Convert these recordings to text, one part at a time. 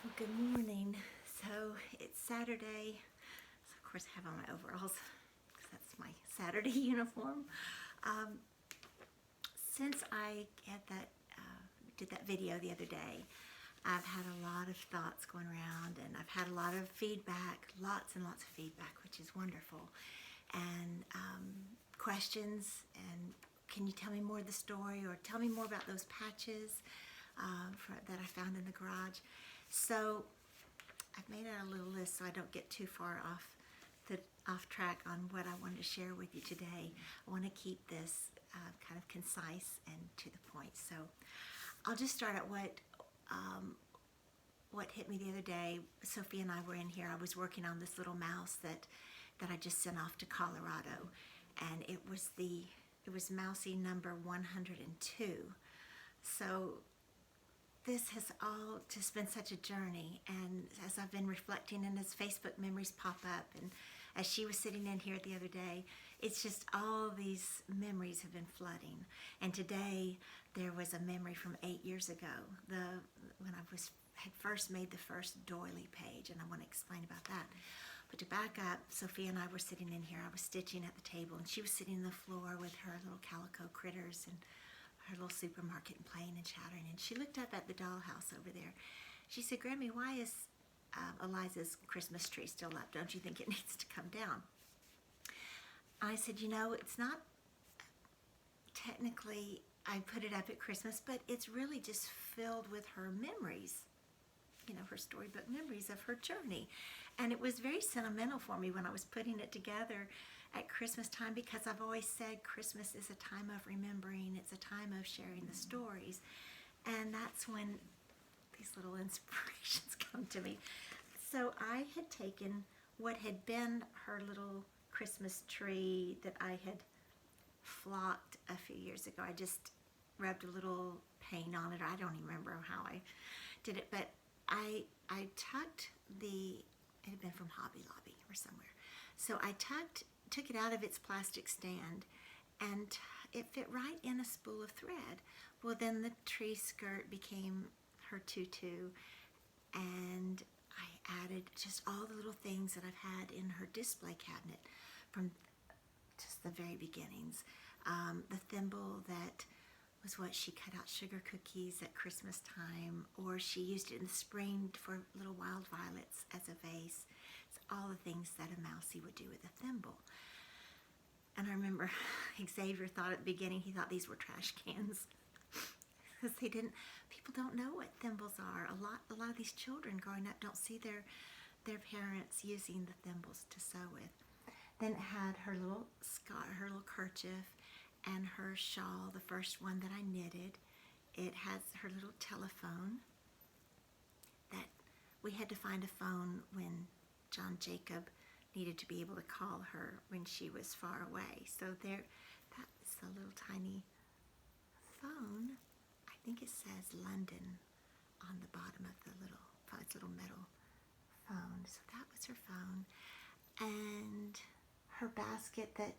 Well, good morning. So it's Saturday. So of course I have on my overalls because that's my Saturday uniform. Um, since I did that video the other day, I've had a lot of thoughts going around, and I've had a lot of feedback, lots and lots of feedback, which is wonderful, and questions. And can you tell me more of the story, or tell me more about those patches that I found in the garage? So I've made out a little list so I don't get too far off track on what I wanted to share with you today. I want to keep this kind of concise and to the point. So I'll just start at what hit me the other day. Sophie and I were in here. I was working on this little mouse that I just sent off to Colorado, and it was Mousie number 102. So this has all just been such a journey, and as I've been reflecting and as Facebook memories pop up, and as she was sitting in here the other day, it's just all these memories have been flooding. And today there was a memory from 8 years ago, when I had first made the first doily page, and I want to explain about that. But to back up, Sophia and I were sitting in here. I was stitching at the table, and she was sitting on the floor with her little calico critters and her little supermarket, and playing and chattering. And she looked up at the dollhouse over there. She said, "Grammy, why is Eliza's Christmas tree still up? Don't you think it needs to come down?" I said, it's not technically, I put it up at Christmas, but it's really just filled with her memories, her storybook memories of her journey. And it was very sentimental for me when I was putting it together at Christmas time, because I've always said Christmas is a time of remembering. It's a time of sharing the stories. And that's when these little inspirations come to me. So I had taken what had been her little Christmas tree that I had flocked a few years ago. I just rubbed a little paint on it. I don't even remember how I did it, but I tucked it had been from Hobby Lobby or somewhere. So I took it out of its plastic stand, and it fit right in a spool of thread. Well, then the tree skirt became her tutu, and I added just all the little things that I've had in her display cabinet from just the very beginnings. The thimble that was what she cut out sugar cookies at Christmas time, or she used it in the spring for little wild violets as a vase. It's all the things that a mousie would do with a thimble. And I remember Xavier thought at the beginning, he thought these were trash cans, because people don't know what thimbles are. A lot of these children growing up don't see their parents using the thimbles to sew with. Then it had her little scarf, her little kerchief, and her shawl, the first one that I knitted. It has her little telephone that we had to find a phone when John Jacob needed to be able to call her when she was far away. So that is a little tiny phone. I think it says London on the bottom of it's a little metal phone. So that was her phone. And her basket that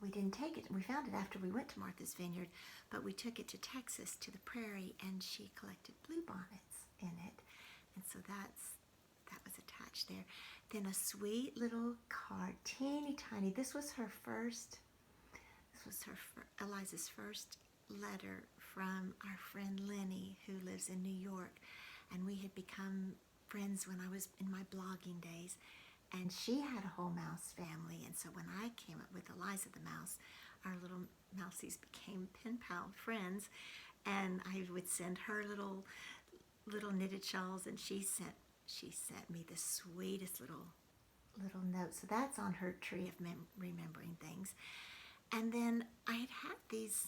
we didn't take it. We found it after we went to Martha's Vineyard, but we took it to Texas, to the prairie, and she collected bluebonnets in it. And so that was attached there. Then a sweet little card, teeny tiny. This was Eliza's first letter from our friend Lenny, who lives in New York. And we had become friends when I was in my blogging days. And she had a whole mouse family, and so when I came up with Eliza the mouse, our little mousies became pen pal friends, and I would send her little knitted shawls, and she sent me the sweetest little note. So that's on her tree of remembering things. And then I had these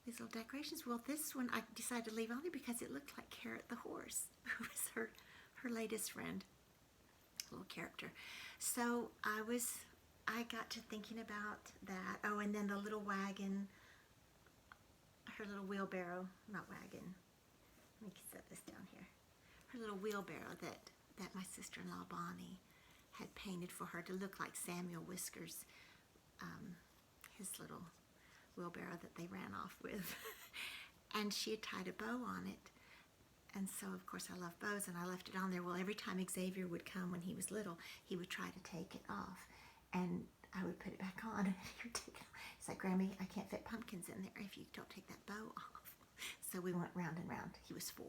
little decorations. Well, this one I decided to leave on there because it looked like Carrot the horse, who was her latest friend. Little character. So I got to thinking about that. Oh, and then the little wagon, her little wheelbarrow, not wagon. Let me set this down here. Her little wheelbarrow that my sister-in-law Bonnie had painted for her to look like Samuel Whiskers, his little wheelbarrow that they ran off with. And she had tied a bow on it, and And so, of course, I love bows, and I left it on there. Well, every time Xavier would come when he was little, he would try to take it off, and I would put it back on, and he would take it off. He's like, Grammy, I can't fit pumpkins in there if you don't take that bow off. So we went round and round. He was 4,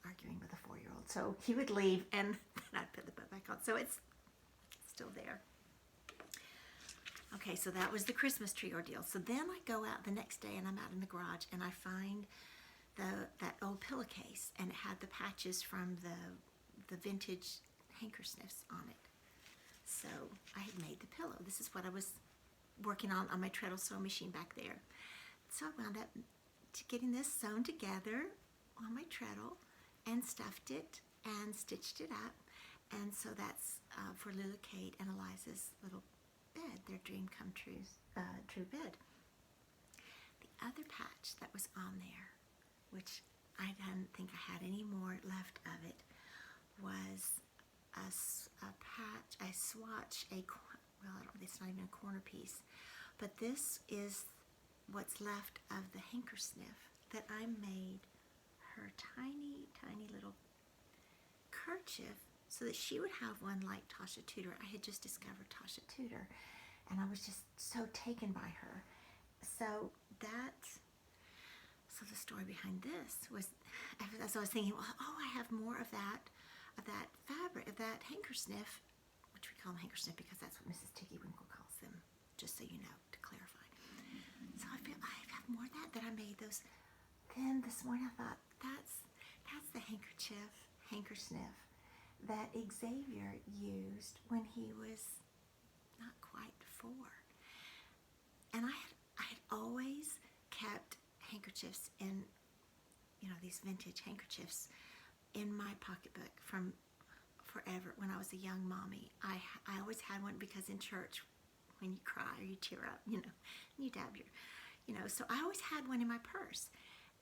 arguing with a 4-year-old. So he would leave, and then I'd put the bow back on. So it's still there. Okay, so that was the Christmas tree ordeal. So then I go out the next day, and I'm out in the garage, and I find that old pillowcase, and it had the patches from the vintage handkersniffs on it. So I had made the pillow. This is what I was working on my treadle sewing machine back there. So I wound up getting this sewn together on my treadle and stuffed it and stitched it up. And so that's for Lula, Kate, and Eliza's little bed, their dream come true bed. The other patch that was on there, which I didn't think I had any more left of it, was a patch, a swatch, it's not even a corner piece, but this is what's left of the handkersniff that I made her tiny, tiny little kerchief so that she would have one like Tasha Tudor. I had just discovered Tasha Tudor, and I was just so taken by her. So the story behind this was, as I was thinking, well, I have more of that fabric, of that handkersniff, which we call them handkersniff because that's what Mrs. Tiggy Winkle calls them, just so you know, to clarify. So I feel I have more of that I made those. Then this morning I thought, that's the handkersniff that Xavier used when he was not quite 4. And I had always kept handkerchiefs in, these vintage handkerchiefs in my pocketbook from forever. When I was a young mommy, I always had one because in church, when you cry or you tear up, and you dab your, so I always had one in my purse.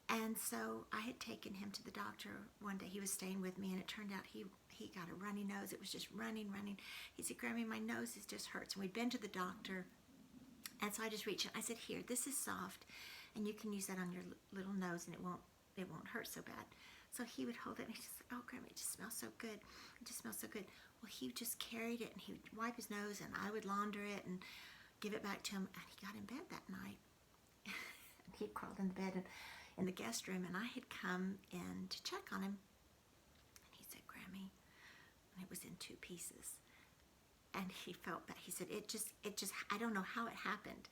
And so I had taken him to the doctor one day. He was staying with me, and it turned out he got a runny nose. It was just running. He said, Grammy, my nose just hurts. And we'd been to the doctor, and so I just reached out. I said, here, this is soft, and you can use that on your little nose, and it won't hurt so bad. So he would hold it, and he's just like, oh, Grammy, it just smells so good. It just smells so good. Well, he just carried it, and he would wipe his nose, and I would launder it and give it back to him. And he got in bed that night. And he crawled in the bed in the guest room, and I had come in to check on him. And he said, Grammy, and it was in 2 pieces. And he felt bad. He said, it just, I don't know how it happened.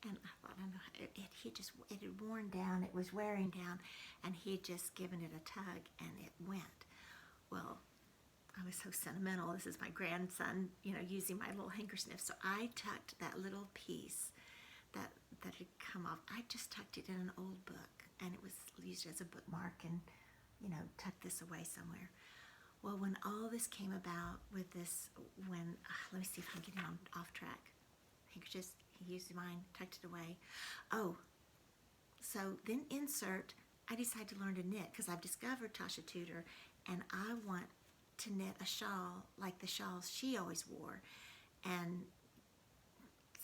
And I thought, I know, it had worn down, it was wearing down, and he had just given it a tug, and it went. Well, I was so sentimental. This is my grandson, using my little handkersniff. So I tucked that little piece that had come off. I just tucked it in an old book, and it was used as a bookmark, and, tucked this away somewhere. Well, when all this came about with this, let me see if I'm getting off track. Handkerchiefs, he used mine, tucked it away. Oh, so then I decided to learn to knit because I've discovered Tasha Tudor, and I want to knit a shawl like the shawls she always wore. And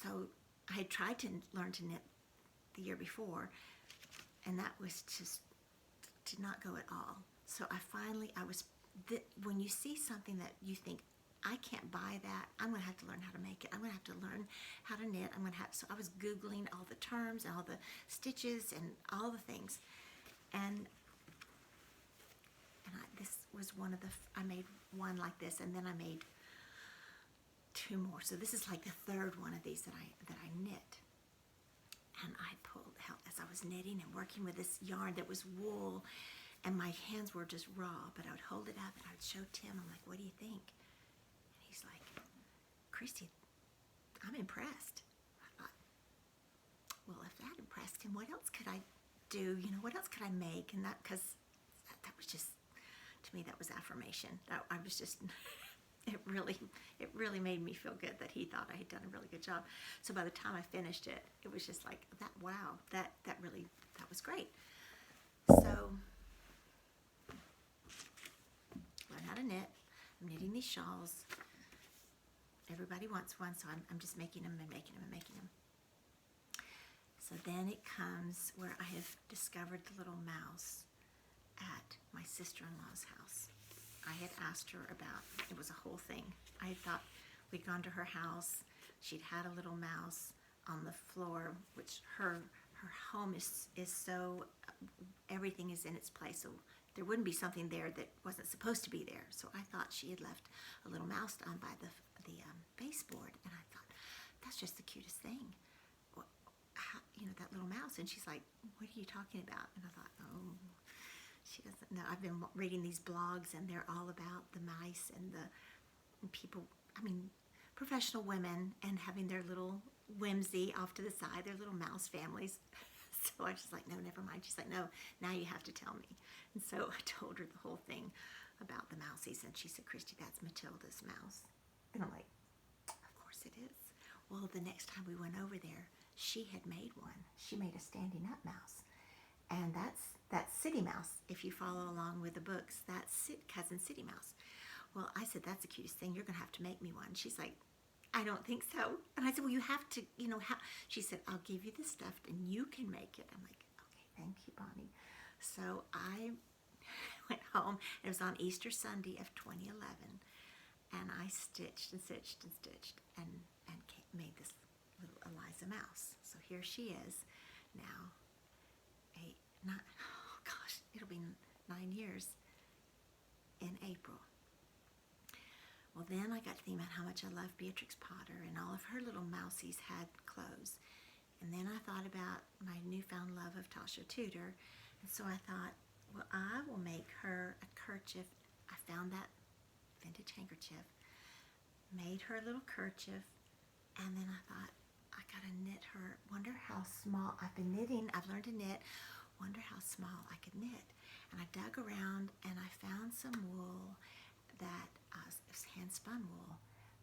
so I had tried to learn to knit the year before, and that was did not go at all. So when you see something that you think, I can't buy that, I'm going to have to learn how to make it. I'm going to have to learn how to knit. So I was Googling all the terms and all the stitches and all the things. And this was one of I made one like this, and then I made 2 more. So this is like the 3rd one of these that I knit. And I pulled out as I was knitting and working with this yarn that was wool, and my hands were just raw, but I would hold it up and I would show Tim. I'm like, what do you think? And he's like, Christy, I'm impressed. I thought, well, if that impressed him, what else could I do? What else could I make? And because that was just, to me, that was affirmation. I was just, it really made me feel good that he thought I had done a really good job. So by the time I finished it, it was just like, wow, that was great. So, learn how to knit. I'm knitting these shawls. Everybody wants one, so I'm just making them and making them and making them. So then it comes where I have discovered the little mouse at my sister-in-law's house. I had asked her about, it was a whole thing. I had thought we'd gone to her house. She'd had a little mouse on the floor, which her home is so, everything is in its place, so there wouldn't be something there that wasn't supposed to be there. So I thought she had left a little mouse down by the baseboard, and I thought, that's just the cutest thing. That little mouse. And she's like, what are you talking about? And I thought, oh, she doesn't know. I've been reading these blogs, and they're all about the mice and the people, professional women, and having their little whimsy off to the side, their little mouse families. So I was just like, no, never mind. She's like, no, now you have to tell me. And so I told her the whole thing about the mousies, and she said, Christy, that's Matilda's mouse. And I'm like, of course it is. Well, the next time we went over there, she had made one. She made a standing up mouse. And that's City Mouse. If you follow along with the books, that's Cousin City Mouse. Well, I said, that's the cutest thing. You're going to have to make me one. She's like, I don't think so. And I said, well, you have to, She said, I'll give you the stuff and you can make it. I'm like, okay, thank you, Bonnie. So I went home. It was on Easter Sunday of 2011. And I stitched and stitched and stitched and made this little Eliza mouse. So here she is now. It'll be 9 years in April. Well, then I got to think about how much I love Beatrix Potter, and all of her little mousies had clothes. And then I thought about my newfound love of Tasha Tudor, and so I thought, well, I will make her a kerchief. I found that vintage handkerchief, made her a little kerchief, and then I thought, I gotta knit her. Wonder how small. I've been knitting. I've learned to knit. Wonder how small I could knit. And I dug around and I found some wool that it was hand spun wool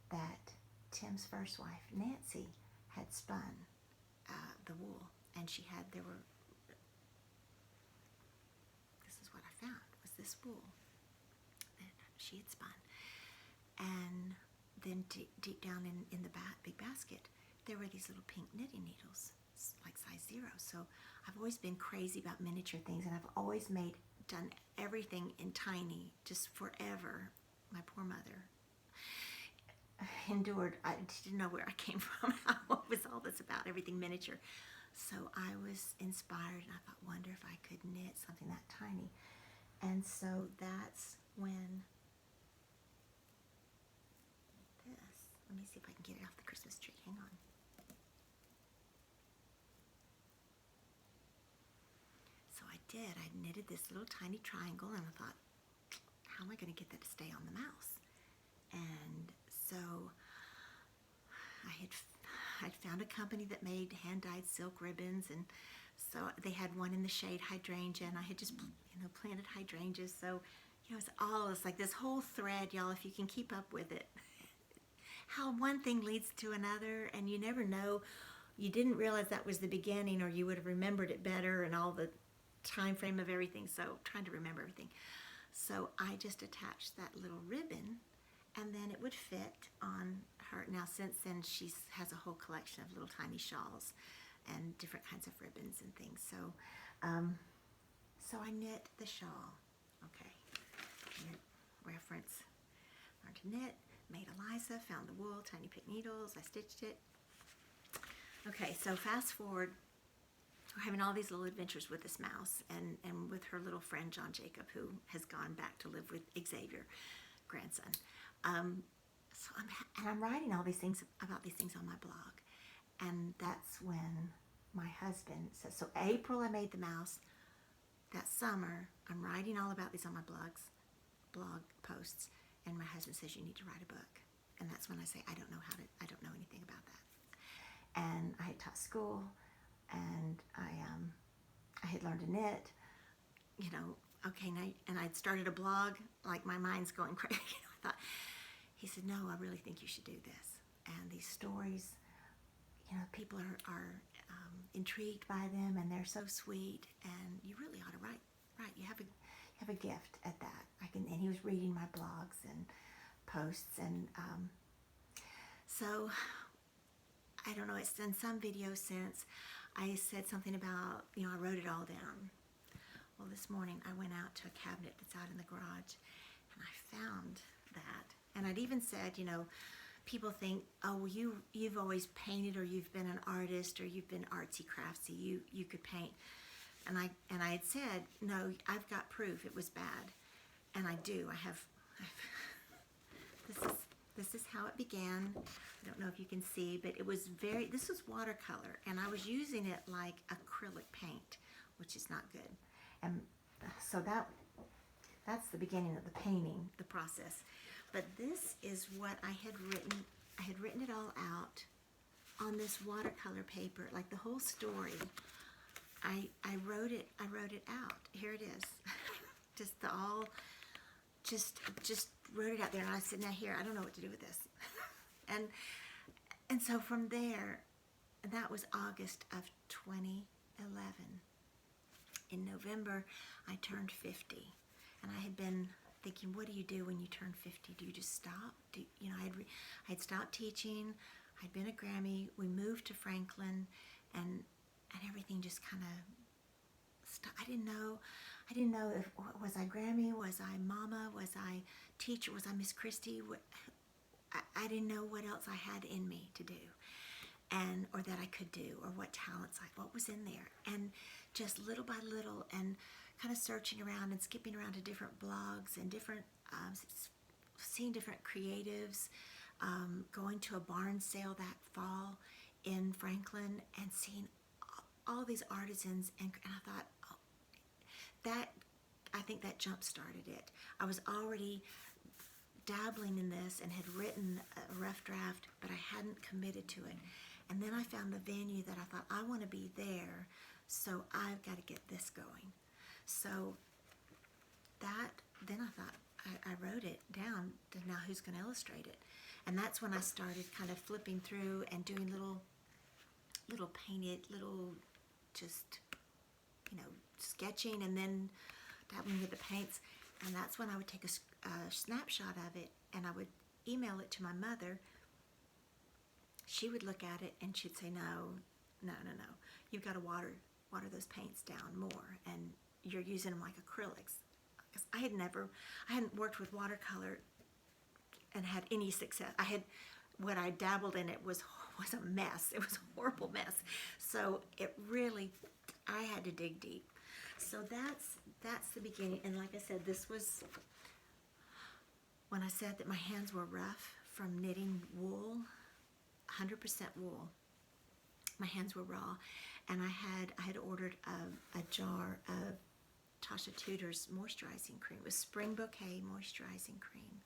that Tim's first wife Nancy had spun the wool, and this is what I found, was this wool that she had spun. And then deep down in the big basket, there were these little pink knitting needles, like size 0. So I've always been crazy about miniature things, and I've always done everything in tiny, just forever. My poor mother endured. I didn't know where I came from. What was all this about? Everything miniature. So I was inspired, and I thought, wonder if I could knit something that tiny. And so that's when let me see if I can get it off the Christmas tree. Hang on. So I did. I knitted this little tiny triangle, and I thought, how am I going to get that to stay on the mouse? And so I'd found a company that made hand-dyed silk ribbons, and so they had one in the shade hydrangea, and I had just planted hydrangeas. So it's like this whole thread, y'all, if you can keep up with it. How one thing leads to another, and you never know. You didn't realize that was the beginning, or you would have remembered it better, and all the time frame of everything. So trying to remember everything. So I just attached that little ribbon, and then it would fit on her. Now since then she has a whole collection of little tiny shawls and different kinds of ribbons and things. So so I knit the shawl. Okay, reference, learned to knit, made Eliza, found the wool, tiny pink needles, I stitched it. Okay, so fast forward, we're having all these little adventures with this mouse and with her little friend John Jacob, who has gone back to live with Xavier, grandson. So I'm writing all these things about these things on my blog, and that's when my husband says, so April I made the mouse. That summer I'm writing all about these on my blog posts, and my husband says, you need to write a book. And that's when I say, I don't know anything about that. And I had taught school, and I had learned to knit, okay, and I'd started a blog, like my mind's going crazy. I thought, he said, no, I really think you should do this. And these stories, people are intrigued by them, and they're so sweet, and you really ought to write. You have a gift at that. And he was reading my blogs and posts, and so I don't know, it's in some video since I said something about, I wrote it all down. Well, this morning I went out to a cabinet that's out in the garage, and I found that. And I'd even said, you know, people think, oh, well, you've always painted, or you've been an artist, or you've been artsy craftsy. You could paint. And I had said, no, I've got proof it was bad, and I do. I have this is how it began. I don't know if you can see, but it was this was watercolor, and I was using it like acrylic paint, which is not good. And so that's the beginning of the painting, the process. But this is what I had written. I had written it all out on this watercolor paper, like the whole story. I wrote it out. Here it is. just wrote it out there, and I said, now here, I don't know what to do with this. and so from there, that was August of 2011. In November, I turned 50, and I had been thinking, what do you do when you turn 50? Do you just stop? I had stopped teaching. I'd been a Grammy. We moved to Franklin, and everything just kind of stopped. I didn't know if was I Grammy, was I Mama, was I teacher, was I Miss Christie? I didn't know what else I had in me to do, or that I could do, or what talents what was in there, and just little by little, and kind of searching around and skipping around to different blogs and different, seeing different creatives, going to a barn sale that fall in Franklin and seeing all these artisans, and I thought, oh, I think that jump started it. I was already dabbling in this and had written a rough draft, but I hadn't committed to it. And then I found the venue that I thought, I want to be there, so I've got to get this going. So then I thought, I wrote it down, now who's going to illustrate it? And that's when I started kind of flipping through and doing little painted, just, sketching, and then dabbling with the paints. And that's when I would take a snapshot of it, and I would email it to my mother. She would look at it, and she'd say, no, you've got to water those paints down more, and you're using them like acrylics. Because I hadn't worked with watercolor and had any success. What I dabbled in it was a mess. It was a horrible mess. So it really, I had to dig deep. So that's the beginning. And like I said, this was when I said that my hands were rough from knitting wool, 100% wool. My hands were raw, and I had ordered a jar of Tasha Tudor's moisturizing cream. It was Spring Bouquet moisturizing cream,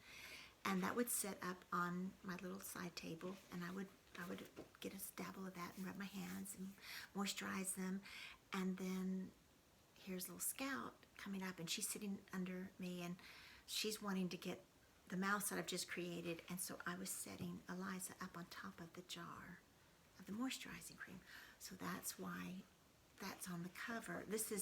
and that would sit up on my little side table, and I would get a dabble of that and rub my hands and moisturize them. And then here's little Scout coming up, and she's sitting under me, and she's wanting to get the mouse that I've just created, and so I was setting Eliza up on top of the jar of the moisturizing cream. So that's why that's on the cover. This is